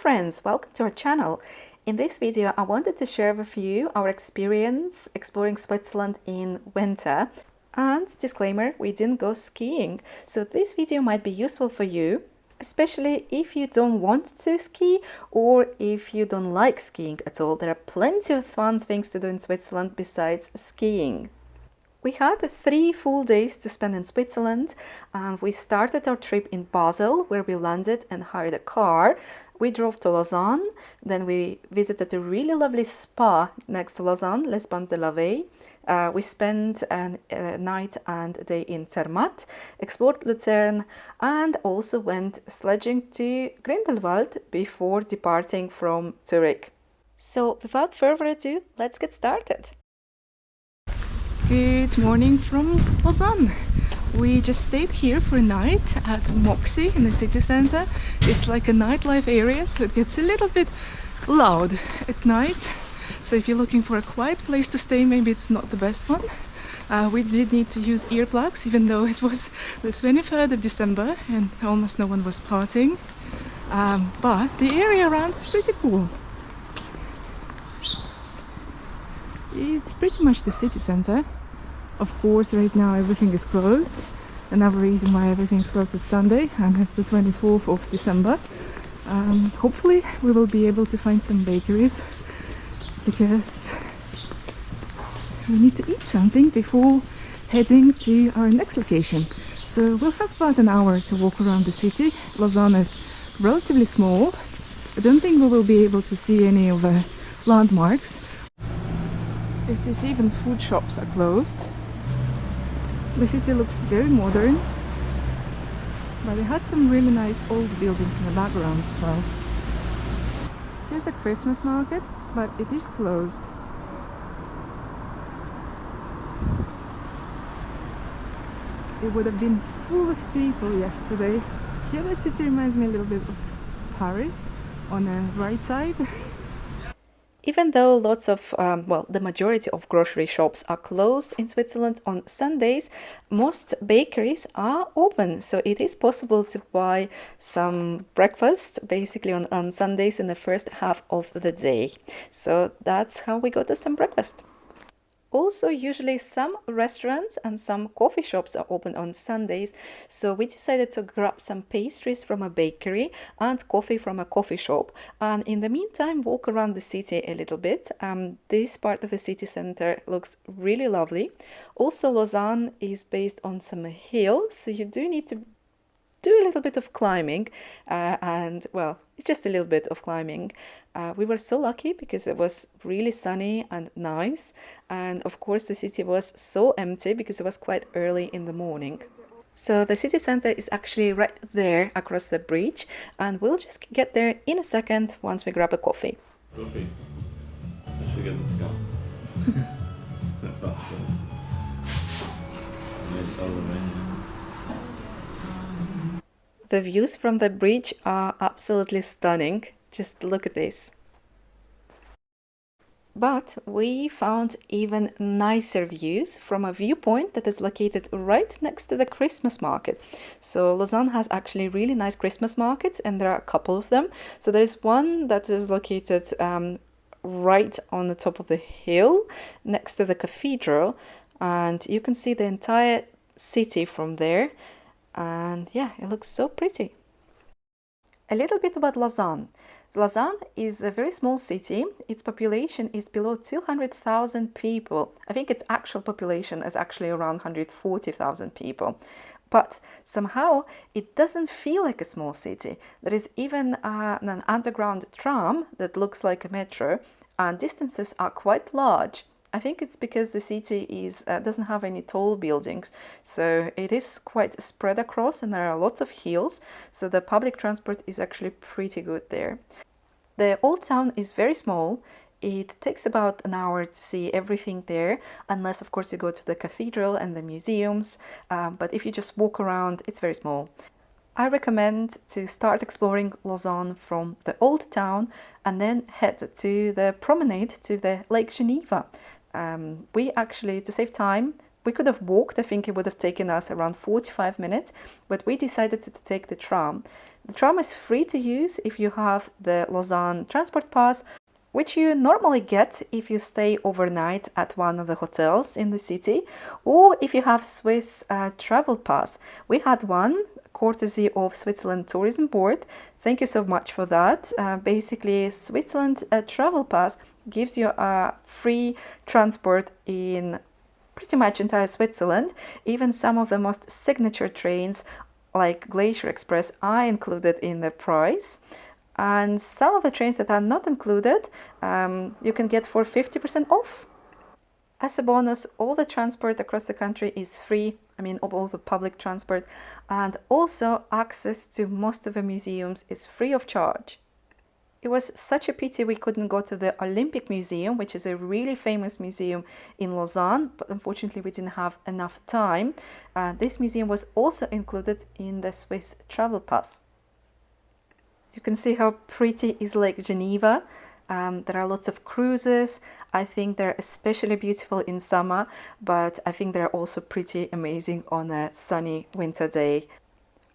friends, welcome to our channel. In this video I wanted to share with you our experience exploring Switzerland in winter. And disclaimer, we didn't go skiing, so this video might be useful for you, especially if you don't want to ski or if you don't like skiing at all. There are plenty of fun things to do in Switzerland besides skiing. We had 3 full days to spend in Switzerland, and we started our trip in Basel, where we landed and hired a car. We drove to Lausanne, then we visited a really lovely spa next to Lausanne, Les Bains de la Veille. We spent a night and a day in Zermatt, explored Lucerne, and also went sledging to Grindelwald before departing from Zurich. So without further ado, let's get started. Good morning from Lausanne. We just stayed here for a night at Moxie in the city center. It's like a nightlife area, so it gets a little bit loud at night. So if you're looking for a quiet place to stay, maybe it's not the best one. We did need to use earplugs, even though it was the 23rd of December and almost no one was partying. But the area around is pretty cool. It's pretty much the city center. Of course, right now everything is closed. Another reason why everything is closed is Sunday, and it's the 24th of December. Hopefully we will be able to find some bakeries, because we need to eat something before heading to our next location. So we'll have about an hour to walk around the city. Lausanne is relatively small. I don't think we will be able to see any of the landmarks. This is even food shops are closed. The city looks very modern, but it has some really nice old buildings in the background as well. Here's a Christmas market, but it is closed. It would have been full of people yesterday. Here the city reminds me a little bit of Paris on the right side. Even though lots of, the majority of grocery shops are closed in Switzerland on Sundays, most bakeries are open. So it is possible to buy some breakfast basically on Sundays in the first half of the day. So that's how we got us some breakfast. Also, usually some restaurants and some coffee shops are open on Sundays, so we decided to grab some pastries from a bakery and coffee from a coffee shop, and in the meantime walk around the city a little bit. This part of the city center looks really lovely. Also, Lausanne is based on some hills, so you do need to do a little bit of climbing, and well, it's just a little bit of climbing. We were so lucky because it was really sunny and nice, and of course the city was so empty because it was quite early in the morning. So the city center is actually right there across the bridge, and we'll just get there in a second once we grab a coffee. Coffee. I should get the scalp. The views from the bridge are absolutely stunning. Just look at this. But we found even nicer views from a viewpoint that is located right next to the Christmas market. So Lausanne has actually really nice Christmas markets, and there are a couple of them. So there is one that is located right on the top of the hill next to the cathedral, and you can see the entire city from there. And yeah, it looks so pretty. A little bit about Lausanne. Lausanne is a very small city. Its population is below 200,000 people. I think its actual population is actually around 140,000 people. But somehow it doesn't feel like a small city. There is even an underground tram that looks like a metro, and distances are quite large. I think it's because the city doesn't have any tall buildings, so it is quite spread across, and there are lots of hills, so the public transport is actually pretty good there. The old town is very small. It takes about an hour to see everything there, unless of course you go to the cathedral and the museums, but if you just walk around, it's very small. I recommend to start exploring Lausanne from the old town and then head to the promenade to the Lake Geneva. We actually, to save time, We could have walked. I think it would have taken us around 45 minutes, but we decided to take the tram. The tram is free to use if you have the Lausanne transport pass, which you normally get if you stay overnight at one of the hotels in the city, or if you have Swiss travel pass. We had one, courtesy of Switzerland Tourism Board. Thank you so much for that. Basically, Switzerland travel pass gives you a free transport in pretty much entire Switzerland. Even some of the most signature trains like Glacier Express are included in the price. And some of the trains that are not included, you can get for 50% off. As a bonus, all the transport across the country is free. I mean, all the public transport, and also access to most of the museums is free of charge. It was such a pity we couldn't go to the Olympic Museum, which is a really famous museum in Lausanne, but unfortunately we didn't have enough time. This museum was also included in the Swiss travel pass. You can see how pretty is Lake Geneva. There are lots of cruises. I think they're especially beautiful in summer, but I think they're also pretty amazing on a sunny winter day.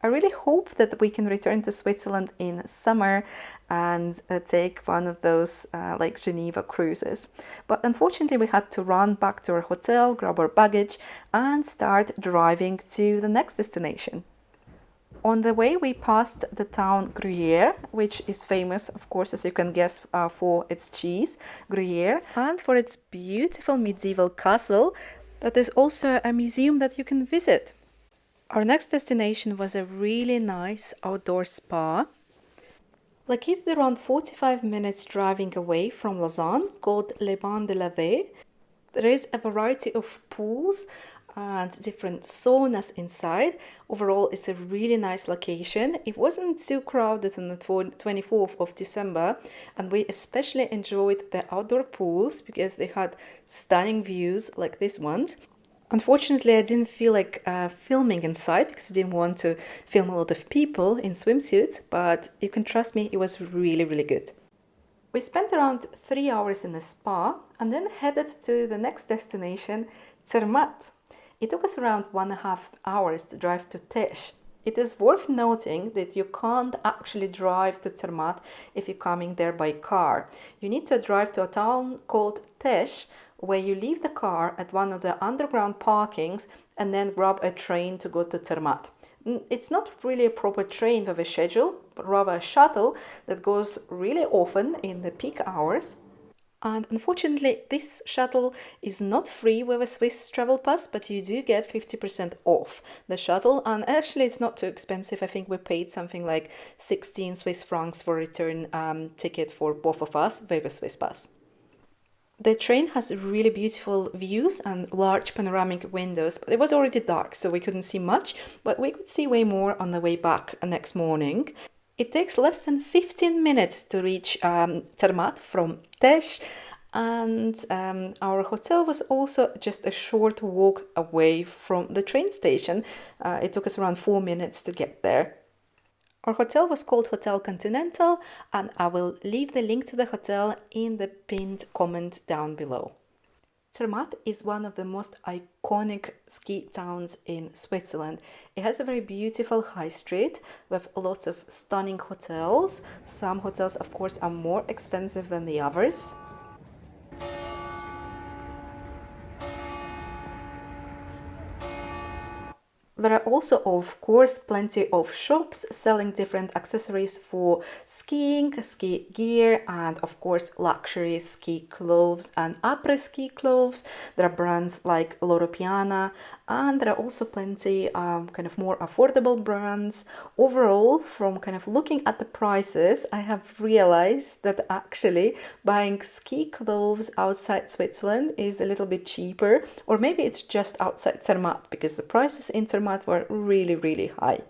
I really hope that we can return to Switzerland in summer and take one of those Lake Geneva cruises. But unfortunately we had to run back to our hotel, grab our baggage and start driving to the next destination. On the way, we passed the town Gruyère, which is famous, of course, as you can guess, for its cheese, Gruyère, and for its beautiful medieval castle. That is also a museum that you can visit. Our next destination was a really nice outdoor spa, located around 45 minutes driving away from Lausanne, called Les Bains de la Vie. There is a variety of pools and different saunas inside. Overall, it's a really nice location. It wasn't too crowded on the 24th of December, and we especially enjoyed the outdoor pools because they had stunning views like this one. Unfortunately, I didn't feel like filming inside because I didn't want to film a lot of people in swimsuits, but you can trust me, it was really, really good. We spent around 3 hours in the spa and then headed to the next destination, Zermatt. It took us around 1.5 hours to drive to Tesch. It is worth noting that you can't actually drive to Zermatt if you're coming there by car. You need to drive to a town called Tesch, where you leave the car at one of the underground parkings and then grab a train to go to Zermatt. It's not really a proper train with a schedule, but rather a shuttle that goes really often in the peak hours. And unfortunately, this shuttle is not free with a Swiss travel pass, but you do get 50% off the shuttle. And actually, it's not too expensive. I think we paid something like 16 Swiss francs for a return ticket for both of us with a Swiss pass. The train has really beautiful views and large panoramic windows, but it was already dark, so we couldn't see much, but we could see way more on the way back next morning. It takes less than 15 minutes to reach Zermatt from Tesch, and our hotel was also just a short walk away from the train station. It took us around 4 minutes to get there. Our hotel was called Hotel Continental, and I will leave the link to the hotel in the pinned comment down below. Zermatt is one of the most iconic ski towns in Switzerland. It has a very beautiful high street with lots of stunning hotels. Some hotels, of course, are more expensive than the others. There are also, of course, plenty of shops selling different accessories for skiing, ski gear, and of course luxury ski clothes and après-ski clothes. There are brands like Loro Piana, and there are also plenty kind of more affordable brands. Overall, from kind of looking at the prices, I have realized that actually buying ski clothes outside Switzerland is a little bit cheaper, or maybe it's just outside Zermatt because the prices in Zermatt were really, really high.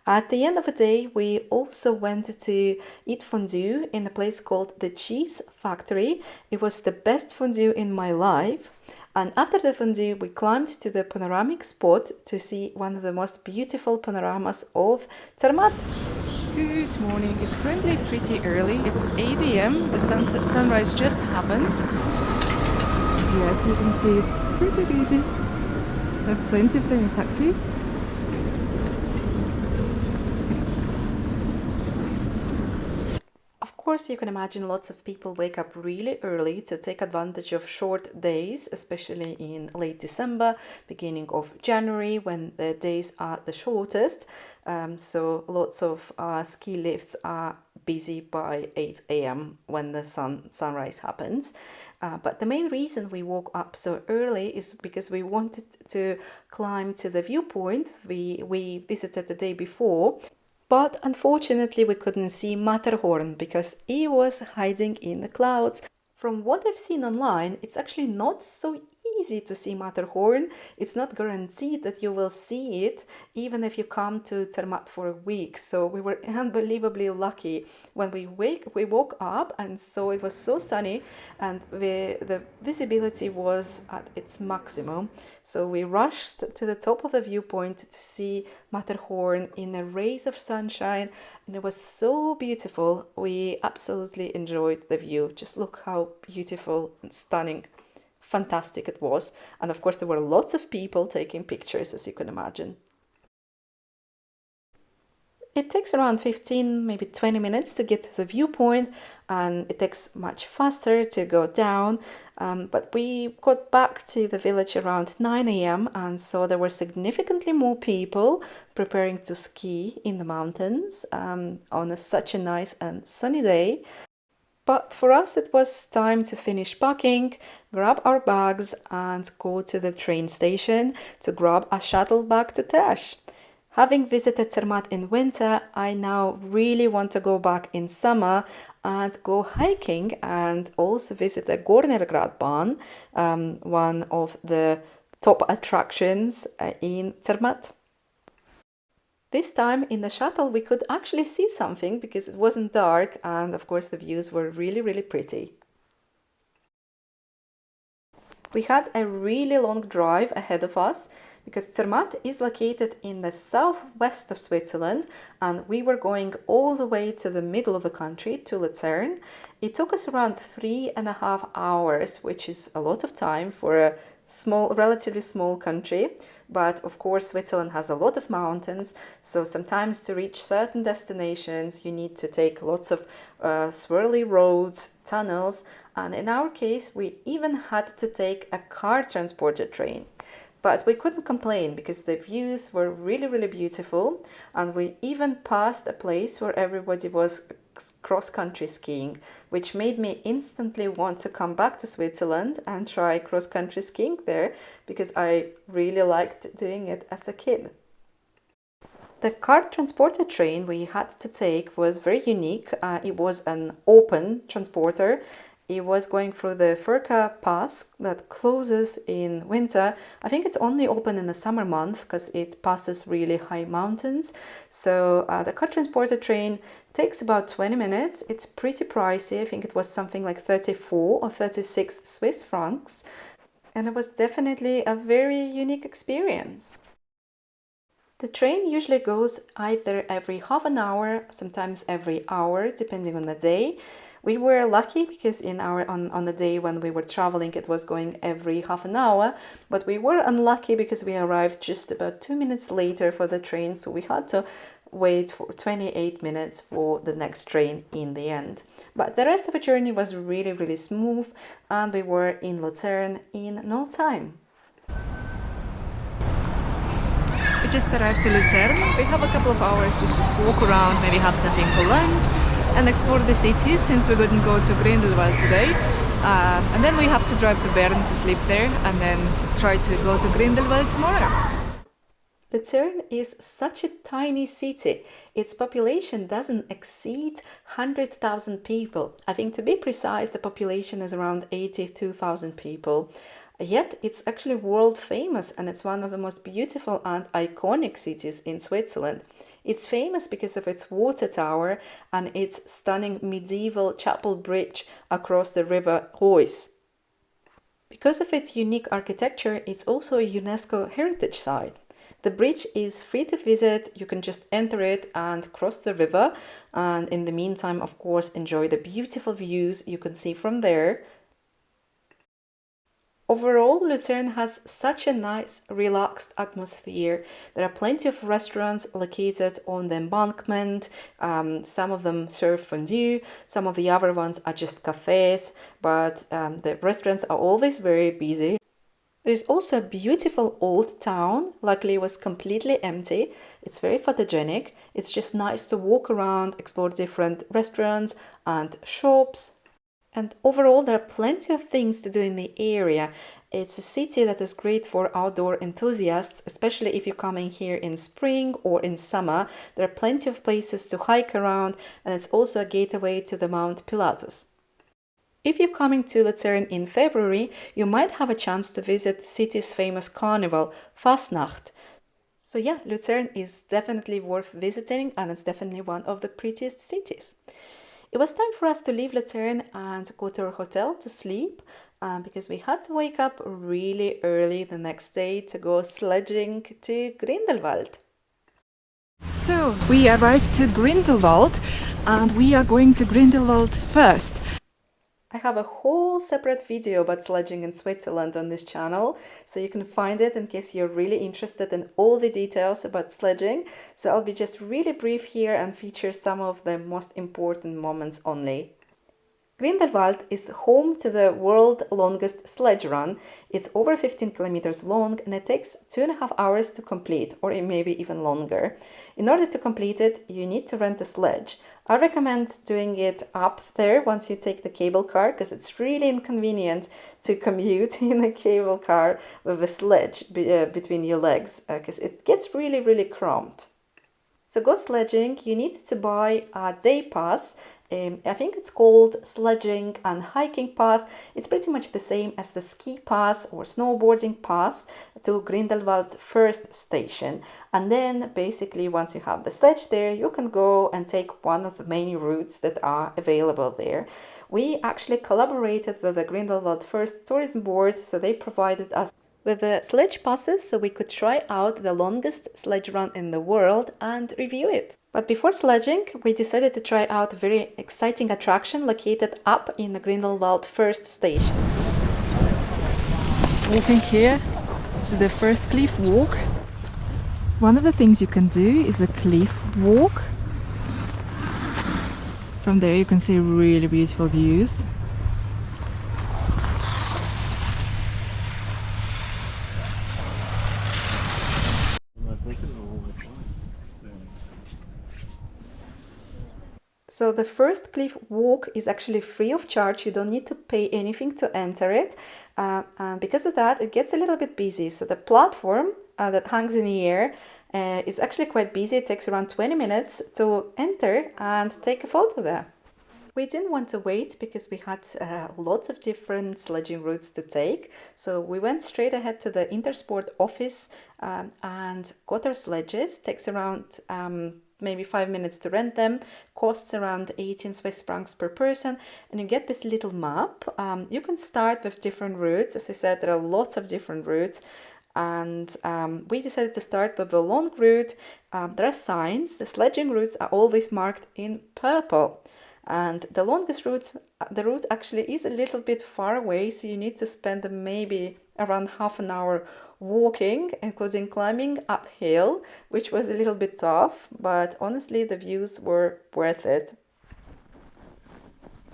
At the end of the day, we also went to eat fondue in a place called the Cheese Factory. It was the best fondue in my life. And after the fondue, we climbed to the panoramic spot to see one of the most beautiful panoramas of Zermatt. Good morning. It's currently pretty early. It's 8 a.m. The sunrise just happened. Yes, you can see it's pretty busy. There are plenty of tiny taxis. Of course, you can imagine lots of people wake up really early to take advantage of short days, especially in late December, beginning of January, when the days are the shortest. So lots of ski lifts are busy by 8 a.m. when the sunrise happens. But the main reason we woke up so early is because we wanted to climb to the viewpoint we visited the day before. But unfortunately, we couldn't see Matterhorn because he was hiding in the clouds. From what I've seen online, it's actually not so easy to see Matterhorn. It's not guaranteed that you will see it, even if you come to Zermatt for a week. So we were unbelievably lucky when we woke up and saw it was so sunny and the visibility was at its maximum. So we rushed to the top of the viewpoint to see Matterhorn in a rays of sunshine, and it was so beautiful. We absolutely enjoyed the view. Just look how beautiful and stunning, fantastic it was. And of course, there were lots of people taking pictures, as you can imagine. It takes around 15, maybe 20 minutes to get to the viewpoint, and it takes much faster to go down. But we got back to the village around 9 a.m. and so there were significantly more people preparing to ski in the mountains on such a nice and sunny day. But for us, it was time to finish packing, grab our bags, and go to the train station to grab a shuttle back to Tesh. Having visited Zermatt in winter, I now really want to go back in summer and go hiking and also visit the Gornergradbahn, one of the top attractions in Zermatt. This time in the shuttle we could actually see something because it wasn't dark, and of course the views were really, really pretty. We had a really long drive ahead of us because Zermatt is located in the southwest of Switzerland and we were going all the way to the middle of the country, to Lucerne. It took us around 3.5 hours, which is a lot of time for a relatively small country. But of course, Switzerland has a lot of mountains, so sometimes to reach certain destinations you need to take lots of swirly roads, tunnels, and in our case we even had to take a car transporter train. But we couldn't complain because the views were really, really beautiful, and we even passed a place where everybody was cross-country skiing, which made me instantly want to come back to Switzerland and try cross-country skiing there because I really liked doing it as a kid. The car transporter train we had to take was very unique. It was an open transporter. It was going through the Furka Pass that closes in winter. I think it's only open in the summer month because it passes really high mountains. So the car transporter train takes about 20 minutes. It's pretty pricey. I think it was something like 34 or 36 Swiss francs. And it was definitely a very unique experience. The train usually goes either every half an hour, sometimes every hour, depending on the day. We were lucky because on the day when we were traveling it was going every half an hour, but we were unlucky because we arrived just about 2 minutes later for the train, so we had to wait for 28 minutes for the next train in the end. But the rest of the journey was really, really smooth and we were in Lucerne in no time. We just arrived to Lucerne. We have a couple of hours to just walk around, maybe have something for lunch and explore the city since we couldn't go to Grindelwald today. And then we have to drive to Bern to sleep there and then try to go to Grindelwald tomorrow. Lucerne is such a tiny city. Its population doesn't exceed 100,000 people. I think to be precise, the population is around 82,000 people. Yet it's actually world famous and it's one of the most beautiful and iconic cities in Switzerland. It's famous because of its water tower and its stunning medieval chapel bridge across the river Reuss. Because of its unique architecture, it's also a UNESCO heritage site. The bridge is free to visit, you can just enter it and cross the river, and in the meantime, of course, enjoy the beautiful views you can see from there. Overall, Lucerne has such a nice, relaxed atmosphere. There are plenty of restaurants located on the embankment. Some of them serve fondue, some of the other ones are just cafes, but the restaurants are always very busy. There is also a beautiful old town. Luckily, it was completely empty. It's very photogenic. It's just nice to walk around, explore different restaurants and shops. And overall, there are plenty of things to do in the area. It's a city that is great for outdoor enthusiasts, especially if you're coming here in spring or in summer. There are plenty of places to hike around, and it's also a gateway to the Mount Pilatus. If you're coming to Lucerne in February, you might have a chance to visit the city's famous carnival, Fastnacht. So yeah, Lucerne is definitely worth visiting, and it's definitely one of the prettiest cities. It was time for us to leave Lucerne and go to our hotel to sleep because we had to wake up really early the next day to go sledging to Grindelwald. So we arrived to Grindelwald and we are going to Grindelwald first. I have a whole separate video about sledging in Switzerland on this channel, so you can find it in case you're really interested in all the details about sledging. So I'll be just really brief here and feature some of the most important moments only. Grindelwald is home to the world's longest sledge run. It's over 15 kilometers long and it takes 2.5 hours to complete, or it may be even longer. In order to complete it, you need to rent a sledge. I recommend doing it up there once you take the cable car, because it's really inconvenient to commute in a cable car with a sledge between your legs, because it gets really cramped. To go sledging, you need to buy a day pass. I think it's called sledging and hiking pass. It's pretty much the same as the ski pass or snowboarding pass to Grindelwald first station. And then basically once you have the sledge there, you can go and take one of the many routes that are available there. We actually collaborated with the Grindelwald First Tourism Board, so they provided us with the sledge passes so we could try out the longest sledge run in the world and review it. But before sledging, we decided to try out a very exciting attraction located up in the Grindelwald First Station. Walking here to the first cliff walk. One of the things you can do is a cliff walk. From there you can see really beautiful views. So the first cliff walk is actually free of charge. You don't need to pay anything to enter it. And because of that, it gets a little bit busy. So the platform that hangs in the air is actually quite busy. It takes around 20 minutes to enter and take a photo there. We didn't want to wait because we had lots of different sledging routes to take. So we went straight ahead to the Intersport office and got our sledges. Takes around maybe 5 minutes to rent them, costs around 18 Swiss francs per person, and you get this little map. You can start with different routes. As I said, there are lots of different routes, and we decided to start with the long route. There are signs. The sledging routes are always marked in purple, and the longest routes, the route actually is a little bit far away, so you need to spend maybe around half an hour walking, including climbing uphill, which was a little bit tough, but honestly the views were worth it.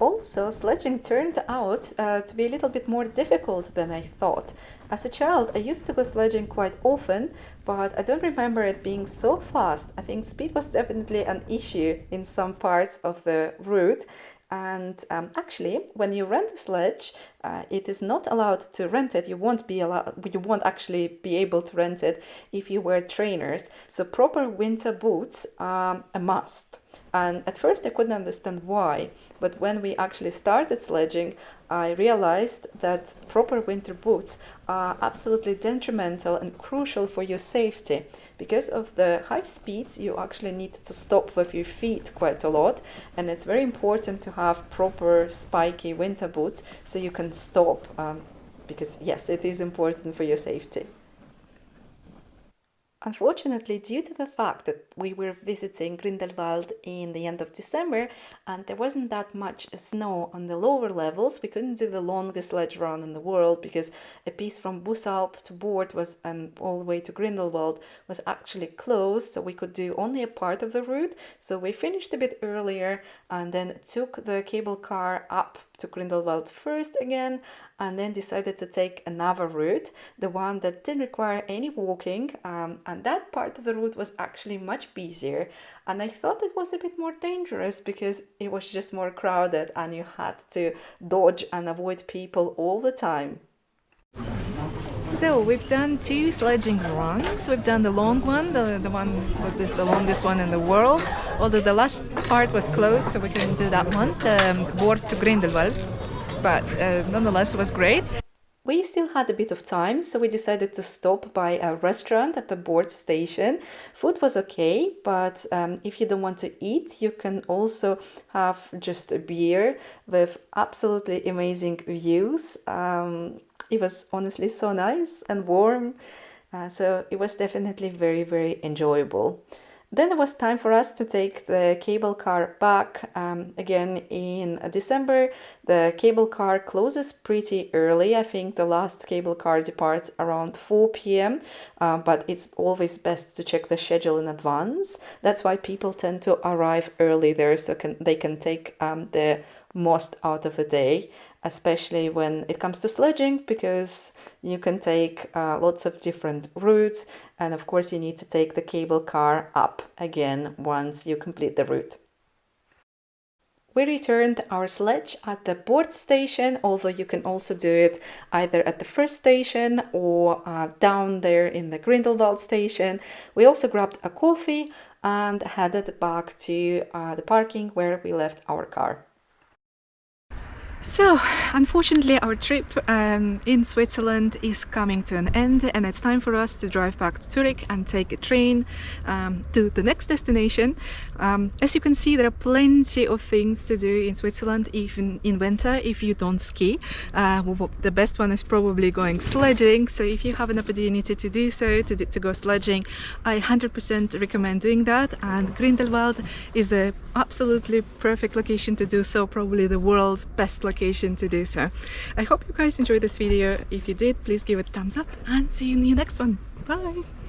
Also, sledging turned out to be a little bit more difficult than I thought. As a child, I used to go sledging quite often, but I don't remember it being so fast. I think speed was definitely an issue in some parts of the route. And actually, when you rent a sledge, it is not allowed to rent it. You won't actually be able to rent it if you wear trainers. So proper winter boots are a must. And at first I couldn't understand why, but when we actually started sledging, I realized that proper winter boots are absolutely detrimental and crucial for your safety. Because of the high speeds, you actually need to stop with your feet quite a lot, and it's very important to have proper spiky winter boots so you can stop, because yes, it is important for your safety. Unfortunately, due to the fact that we were visiting Grindelwald in the end of December and there wasn't that much snow on the lower levels, we couldn't do the longest sledge run in the world because a piece from Busalp to Boort was and all the way to Grindelwald was actually closed, so we could do only a part of the route. So we finished a bit earlier and then took the cable car up to Grindelwald first again, and then decided to take another route, the one that didn't require any walking, and that part of the route was actually much busier, and I thought it was a bit more dangerous because it was just more crowded and you had to dodge and avoid people all the time. So we've done 2 sledging runs. We've done the long one, the one that is the longest one in the world, although the last part was closed, so we couldn't do that one, Boort to Grindelwald, but nonetheless it was great. We still had a bit of time, so we decided to stop by a restaurant at the Boort station. Food was okay, but if you don't want to eat, you can also have just a beer with absolutely amazing views. It was honestly so nice and warm, so it was definitely very, very enjoyable. Then it was time for us to take the cable car back. Again, in December, the cable car closes pretty early. I think the last cable car departs around 4 p.m., but it's always best to check the schedule in advance. That's why people tend to arrive early there so they can take the most out of the day, especially when it comes to sledging, because you can take lots of different routes, and of course you need to take the cable car up again once you complete the route. We returned our sledge at the Boort station, although you can also do it either at the first station or down there in the Grindelwald station. We also grabbed a coffee and headed back to the parking where we left our car. So, unfortunately, our trip in Switzerland is coming to an end, and it's time for us to drive back to Zurich and take a train to the next destination. As you can see, there are plenty of things to do in Switzerland, even in winter, if you don't ski. The best one is probably going sledging, so if you have an opportunity to do so, to go sledging, I 100% recommend doing that, and Grindelwald is an absolutely perfect location to do so, probably the world's best location to do so. I hope you guys enjoyed this video. If you did, please give it a thumbs up and see you in the next one. Bye!